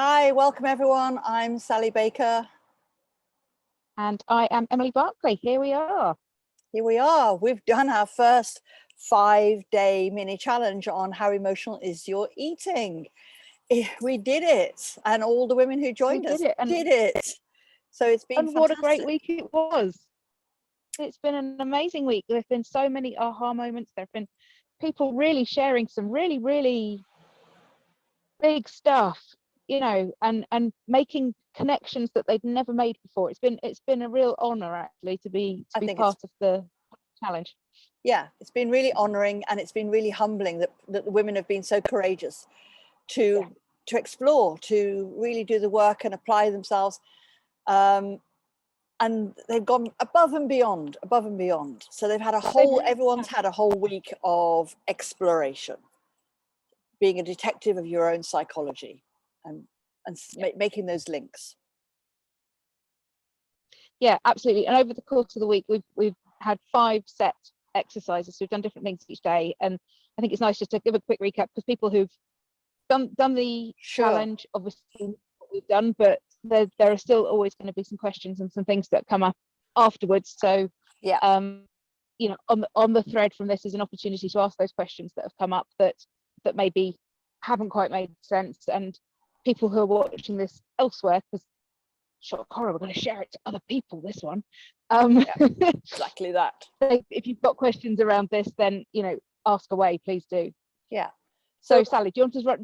Hi, welcome everyone. I'm Sally Baker. And I am Emily Barclay. Here we are. Here we are. We've done our first 5-day mini challenge on how emotional is your eating. We did it, and all the women who joined us did it. So it's been fantastic. What a great week it was. It's been an amazing week. There have been so many aha moments. There have been people really sharing some really, really big stuff, and making connections that they'd never made before. It's been a real honor actually to be part of the challenge. Yeah, it's been really honoring, and it's been really humbling that the women have been so courageous to explore, to really do the work and apply themselves. And they've gone above and beyond. So they've had everyone's had a whole week of exploration, being a detective of your own psychology and making those links. Yeah, absolutely. And over the course of the week, we've had 5 set exercises. So we've done different things each day. And I think it's nice just to give a quick recap, because people who've done the challenge, obviously what we've done, but there are still always going to be some questions and some things that come up afterwards. So yeah, on the thread from this is an opportunity to ask those questions that have come up that maybe haven't quite made sense, and people who are watching this elsewhere, because shock horror, we're going to share it to other people, this one. Exactly that. If you've got questions around this, then ask away, please do. Yeah. So Sally, do you want to what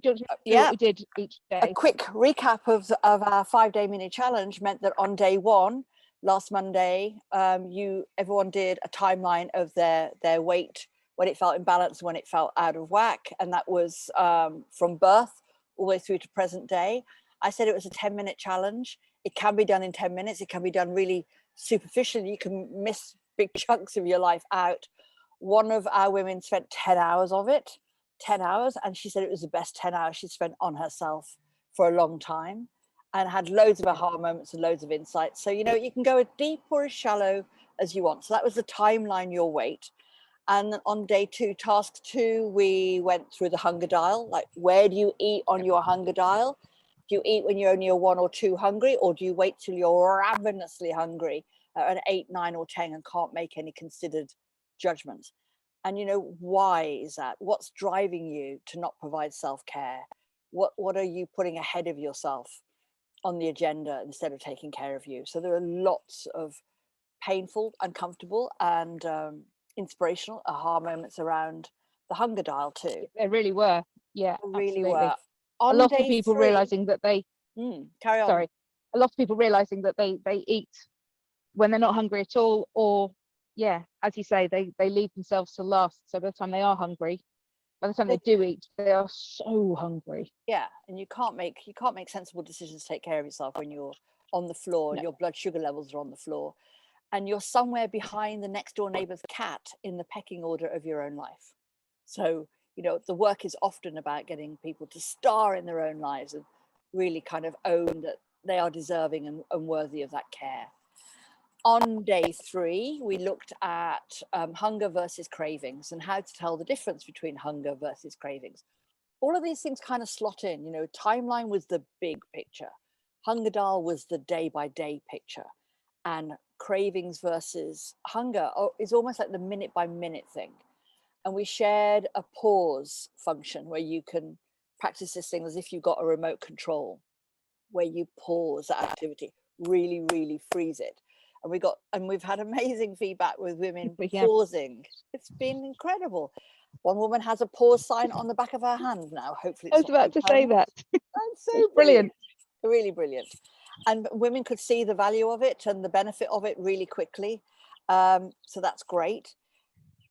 we did each day? A quick recap of our 5-day mini challenge meant that on day 1, last Monday, everyone did a timeline of their weight, when it felt imbalanced, when it felt out of whack, and that was from birth all the way through to present day. I said it was a 10-minute challenge. It can be done in 10 minutes. It can be done really superficially. You can miss big chunks of your life out. One of our women spent 10 hours of it. 10 hours, and she said it was the best 10 hours she'd spent on herself for a long time, and had loads of aha moments and loads of insights. So you can go as deep or as shallow as you want. So that was the timeline, your weight. And on day 2, task 2, we went through the hunger dial. Like, where do you eat on your hunger dial? Do you eat when you're only a 1 or 2 hungry, or do you wait till you're ravenously hungry at an 8, 9 or 10 and can't make any considered judgments? And why is that? What's driving you to not provide self-care? What are you putting ahead of yourself on the agenda instead of taking care of you? So there are lots of painful, uncomfortable, and inspirational aha moments around the hunger dial too. There really were. Yeah, really absolutely. were. A lot of people realizing that they carry on. Sorry. A lot of people realizing that they eat when they're not hungry at all, or as you say, they leave themselves to last. So by the time they are hungry, by the time they do eat, they are so hungry. Yeah, and you can't make sensible decisions to take care of yourself when you're on the floor. No. Your blood sugar levels are on the floor, and you're somewhere behind the next door neighbor's cat in the pecking order of your own life. So the work is often about getting people to star in their own lives and really kind of own that they are deserving and worthy of that care. On day 3, we looked at hunger versus cravings and how to tell the difference between hunger versus cravings. All of these things kind of slot in. Timeline was the big picture. Hunger dial was the day-by-day picture. And cravings versus hunger is almost like the minute-by-minute thing. And we shared a pause function where you can practice this thing as if you've got a remote control, where you pause that activity, really, really freeze it. And we've had amazing feedback with women pausing. It's been incredible. One woman has a pause sign on the back of her hand now. Hopefully, I was about to say that. That's so brilliant. Really brilliant. And women could see the value of it and the benefit of it really quickly. So that's great.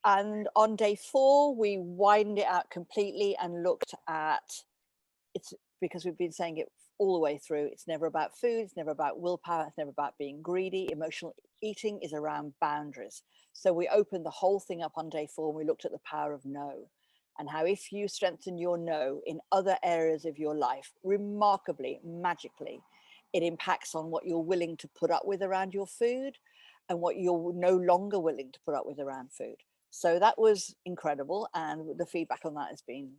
And on day 4, we widened it out completely and looked at it's because we've been saying it all the way through. It's never about food. It's never about willpower. It's never about being greedy. Emotional eating is around boundaries. So we opened the whole thing up on day 4 and we looked at the power of no, and how if you strengthen your no in other areas of your life, remarkably, magically, it impacts on what you're willing to put up with around your food and what you're no longer willing to put up with around food. So that was incredible. And the feedback on that has been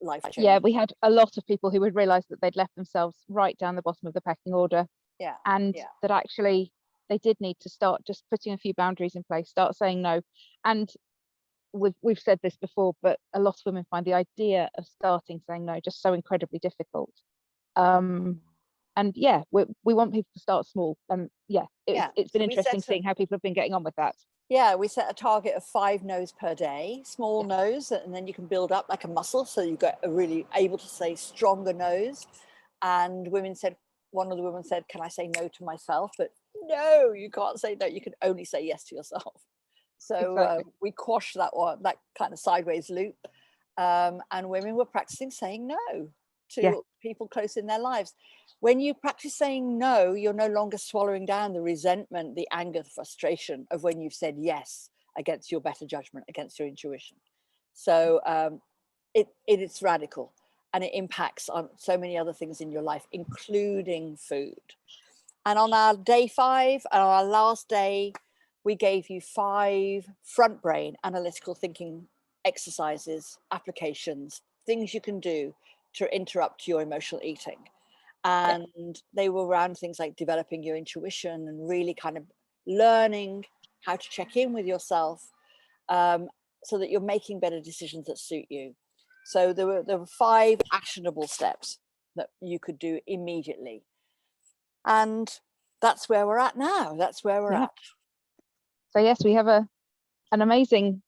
like life changing. Yeah, we had a lot of people who would realise that they'd left themselves right down the bottom of the pecking order, Yeah. and Yeah. that actually they did need to start just putting a few boundaries in place, start saying no. And we've said this before, but a lot of women find the idea of starting saying no just so incredibly difficult. And yeah, we want people to start small, and yeah, it's been So we interesting set seeing how people have been getting on with that. we set a target of 5 no's per day, small no's, and then you can build up like a muscle, so you get a really able to say stronger no's. And one of the women said, can I say no to myself? But no, you can't say no, you can only say yes to yourself. So Exactly. we quashed that kind of sideways loop, and women were practicing saying no to people close in their lives. When you practice saying no, you're no longer swallowing down the resentment, the anger, the frustration of when you've said yes against your better judgment, against your intuition. So it's radical, and it impacts on so many other things in your life, including food. And on our day 5, on our last day, we gave you 5 front brain analytical thinking exercises, applications, things you can do to interrupt your emotional eating. And they were around things like developing your intuition and really kind of learning how to check in with yourself, so that you're making better decisions that suit you. So there were 5 actionable steps that you could do immediately. And that's where we're at now. That's where we're at. So yes, we have an amazing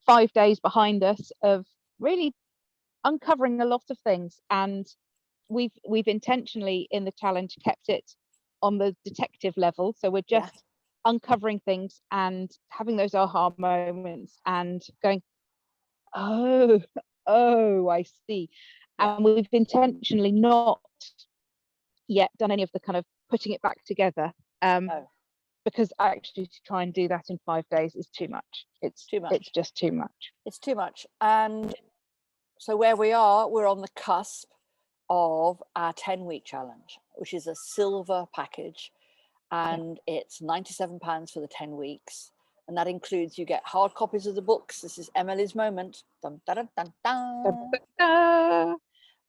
5 days behind us of really uncovering a lot of things, and we've intentionally in the challenge kept it on the detective level, so we're just uncovering things and having those aha moments and going, oh I see. And we've intentionally not yet done any of the kind of putting it back together, because actually to try and do that in 5 days is too much. It's too much. It's just too much. It's too much. And so where we are, we're on the cusp of our 10-week challenge, which is a silver package, and it's £97 for the 10 weeks. And that includes, you get hard copies of the books. This is Emily's moment. Dun, dun, dun, dun, dun.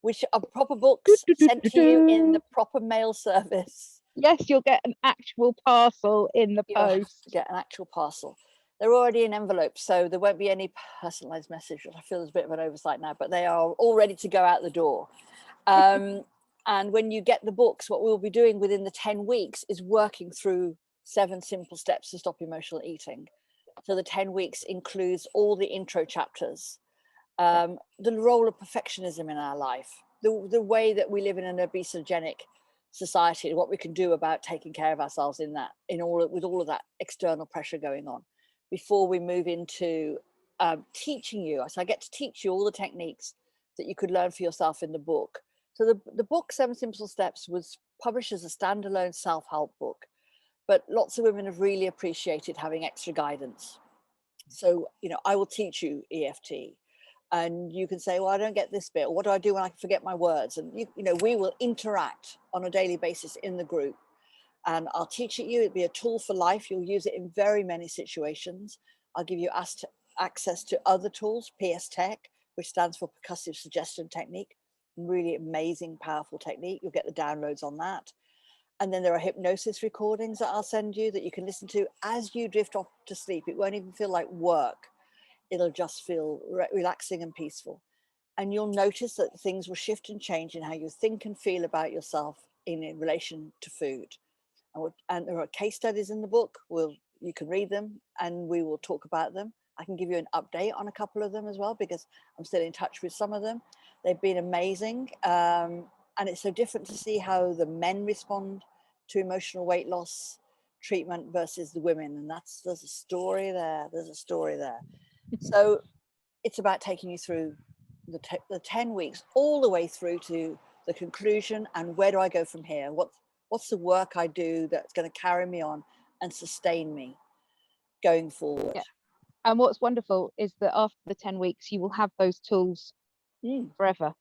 Which are proper books sent to you in the proper mail service. Yes, you'll get an actual parcel in the post. Get an actual parcel. They're already in envelopes, so there won't be any personalized message, which I feel is a bit of an oversight now, but they are all ready to go out the door. And when you get the books, what we'll be doing within the 10 weeks is working through 7 simple steps to stop emotional eating. So the 10 weeks includes all the intro chapters, the role of perfectionism in our life, the way that we live in an obesogenic society, what we can do about taking care of ourselves with all of that external pressure going on, before we move into teaching you. So I get to teach you all the techniques that you could learn for yourself in the book. So the book 7 Simple Steps was published as a standalone self-help book, but lots of women have really appreciated having extra guidance. So, I will teach you EFT, and you can say, well, I don't get this bit, or what do I do when I forget my words? And we will interact on a daily basis in the group, and I'll teach it you. It'll be a tool for life. You'll use it in very many situations. I'll give you access to other tools, PS Tech, which stands for Percussive Suggestion Technique. Really amazing, powerful technique. You'll get the downloads on that. And then there are hypnosis recordings that I'll send you that you can listen to as you drift off to sleep. It won't even feel like work. It'll just feel relaxing and peaceful. And you'll notice that things will shift and change in how you think and feel about yourself in relation to food. And there are case studies in the book. You can read them and we will talk about them. I can give you an update on a couple of them as well, because I'm still in touch with some of them. They've been amazing. And it's so different to see how the men respond to emotional weight loss treatment versus the women. And there's a story there. So it's about taking you through the 10 weeks, all the way through to the conclusion. And where do I go from here? What's the work I do that's going to carry me on and sustain me going forward? Yeah. And what's wonderful is that after the 10 weeks, you will have those tools forever.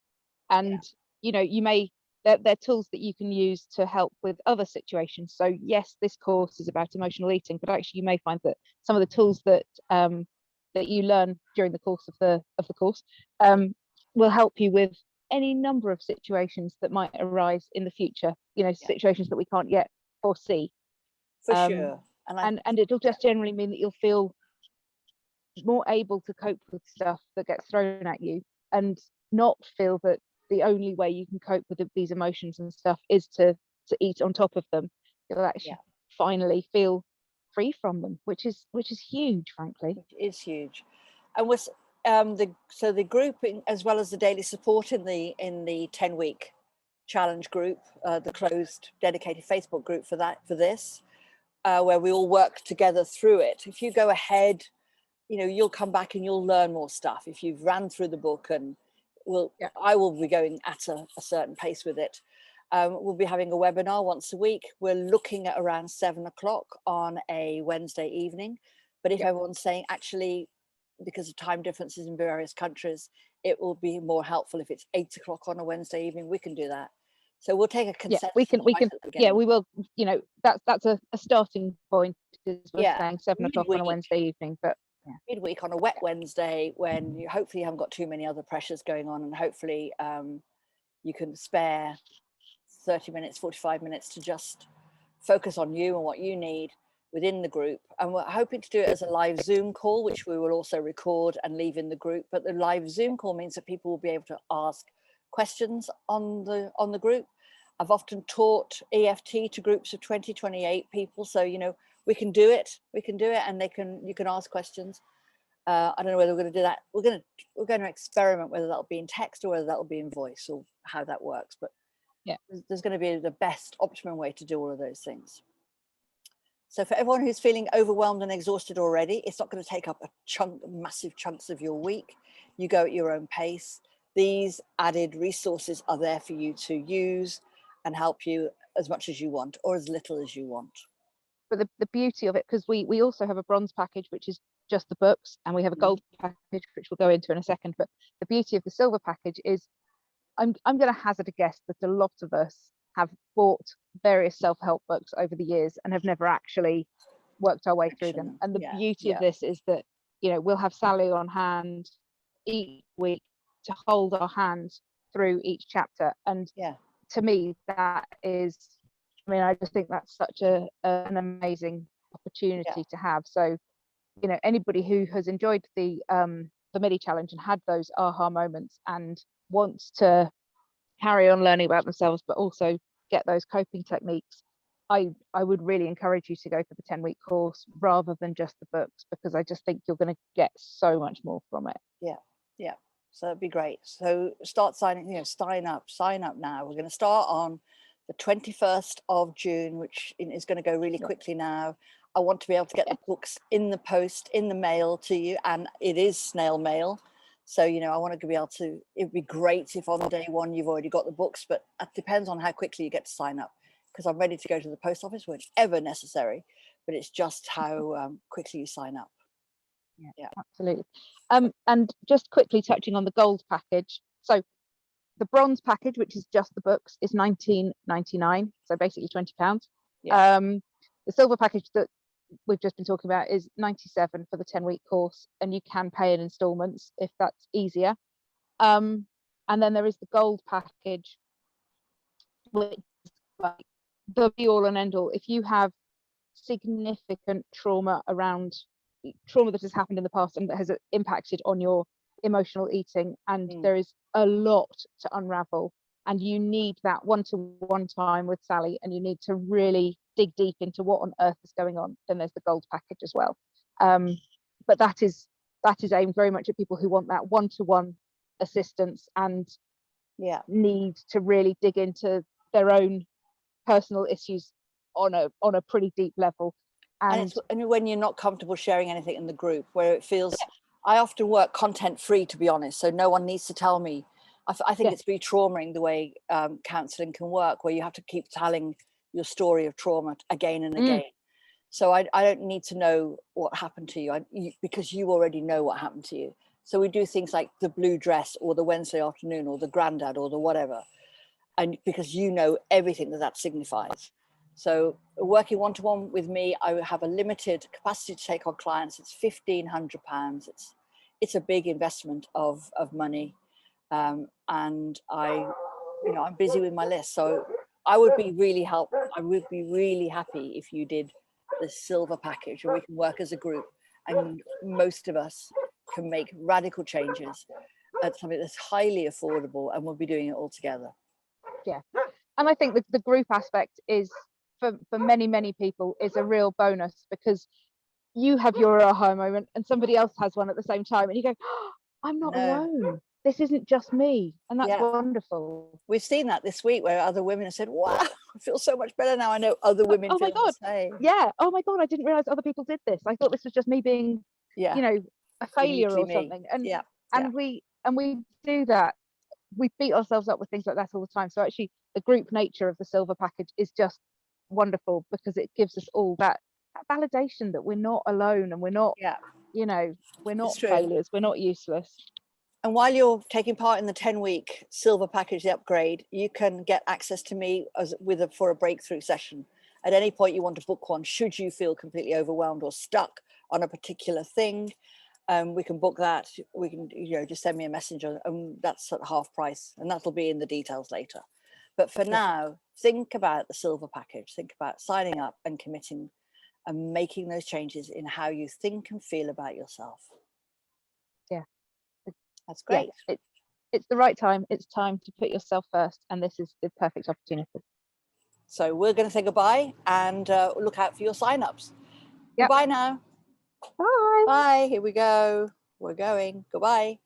And, they're tools that you can use to help with other situations. So yes, this course is about emotional eating, but actually you may find that some of the tools that that you learn during the course of the course will help you with any number of situations that might arise in the future, you know, situations that we can't yet foresee. For sure. And it'll just generally mean that you'll feel more able to cope with stuff that gets thrown at you, and not feel that the only way you can cope with these emotions and stuff is to eat on top of them. You'll actually finally feel free from them, which is huge, frankly. It is huge. And was the group, as well as the daily support in the 10-week challenge group, the closed dedicated Facebook group for this, where we all work together through it. If you go ahead, you know, you'll come back and you'll learn more stuff if you've ran through the book, and I will be going at a certain pace with it. We'll be having a webinar once a week. We're looking at around 7 o'clock on a Wednesday evening. But if everyone's saying, actually, because of time differences in various countries, it will be more helpful if it's 8 o'clock on a Wednesday evening, we can do that. So we'll take a consensus. We can. We will. You know, that's a starting point. Is saying 7 o'clock on a Wednesday evening, but midweek on a wet Wednesday, when you hopefully haven't got too many other pressures going on, and hopefully you can spare 30 minutes, 45 minutes to just focus on you and what you need within the group. And we're hoping to do it as a live Zoom call, which we will also record and leave in the group. But the live Zoom call means that people will be able to ask questions on the group. I've often taught EFT to groups of 20, 28 people. So, you know, we can do it, and you can ask questions. I don't know whether we're going to do that. We're going to experiment whether that'll be in text or whether that'll be in voice, or how that works. But there's going to be the best optimum way to do all of those things. So for everyone who's feeling overwhelmed and exhausted already, it's not going to take up massive chunks of your week. You go at your own pace. These added resources are there for you to use and help you as much as you want, or as little as you want. But the beauty of it, because we also have a bronze package, which is just the books, and we have a gold package, which we'll go into in a second. But the beauty of the silver package is, I'm going to hazard a guess that a lot of us have bought various self-help books over the years and have never actually worked our way through them. And the beauty of this is that, you know, we'll have Sally on hand each week to hold our hands through each chapter. And to me, that is, I mean, I just think that's such an amazing opportunity to have. So, you know, anybody who has enjoyed the mini challenge and had those aha moments and wants to carry on learning about themselves, but also get those coping techniques, I would really encourage you to go for the 10-week course rather than just the books, because I just think you're going to get so much more from it. Yeah. So that'd be great. So start signing, you know, sign up now. We're going to start on the 21st of June, which is going to go really quickly now. I want to be able to get the books in the post, in the mail to you, and it is snail mail. So, you know, I want to be able to, it'd be great if on day one you've already got the books, but it depends on how quickly you get to sign up, because I'm ready to go to the post office whenever necessary, but it's just how quickly you sign up. Yeah, absolutely. And just quickly touching on the gold package. So the bronze package, which is just the books, is £19.99, so basically £20. The silver package that we've just been talking about is £97 for the 10-week course, and you can pay in installments if that's easier. And then there is the gold package, which is like the be all and end all. If you have significant trauma that has happened in the past and that has impacted on your emotional eating, and there is a lot to unravel, and you need that one-to-one time with Sally, and you need to really dig deep into what on earth is going on, then there's the gold package as well. But that is aimed very much at people who want that one-to-one assistance and need to really dig into their own personal issues on a pretty deep level. And when you're not comfortable sharing anything in the group, where it feels, I often work content free, to be honest, so no one needs to tell me. I think it's re-traumaing the way counselling can work, where you have to keep telling your story of trauma again and again. So I don't need to know what happened to you, because you already know what happened to you. So we do things like the blue dress, or the Wednesday afternoon, or the granddad, or the whatever, and because you know everything that signifies. So working one-to-one with me, I have a limited capacity to take on clients. It's £1,500. It's a big investment of money. And I'm busy with my list, so I would be really happy if you did the silver package, and we can work as a group, and most of us can make radical changes at something that's highly affordable, and we'll be doing it all together. Yeah, and I think the group aspect is for many people is a real bonus, because you have your aha moment and somebody else has one at the same time, and you go, oh, I'm not alone. This isn't just me, and that's wonderful. We've seen that this week where other women have said, wow, I feel so much better now. I know other women oh my feel God. the same. Yeah. Oh my God, I didn't realize other people did this. I thought this was just me being, a failure or something. And we do that. We beat ourselves up with things like that all the time. So actually the group nature of the silver package is just wonderful, because it gives us all that validation that we're not alone, and we're not, we're not failures, we're not useless. And while you're taking part in the 10-week silver package, the upgrade, you can get access to me for a breakthrough session. At any point you want to book one, should you feel completely overwhelmed or stuck on a particular thing, we can book that. We can, just send me a message, and that's at half price, and that'll be in the details later. But for now, think about the silver package. Think about signing up and committing and making those changes in how you think and feel about yourself. Yeah. That's great. Yeah, it's the right time. It's time to put yourself first, and this is the perfect opportunity. So we're going to say goodbye, and look out for your signups. Yep. Goodbye now. Bye. Bye. Here we go. We're going. Goodbye.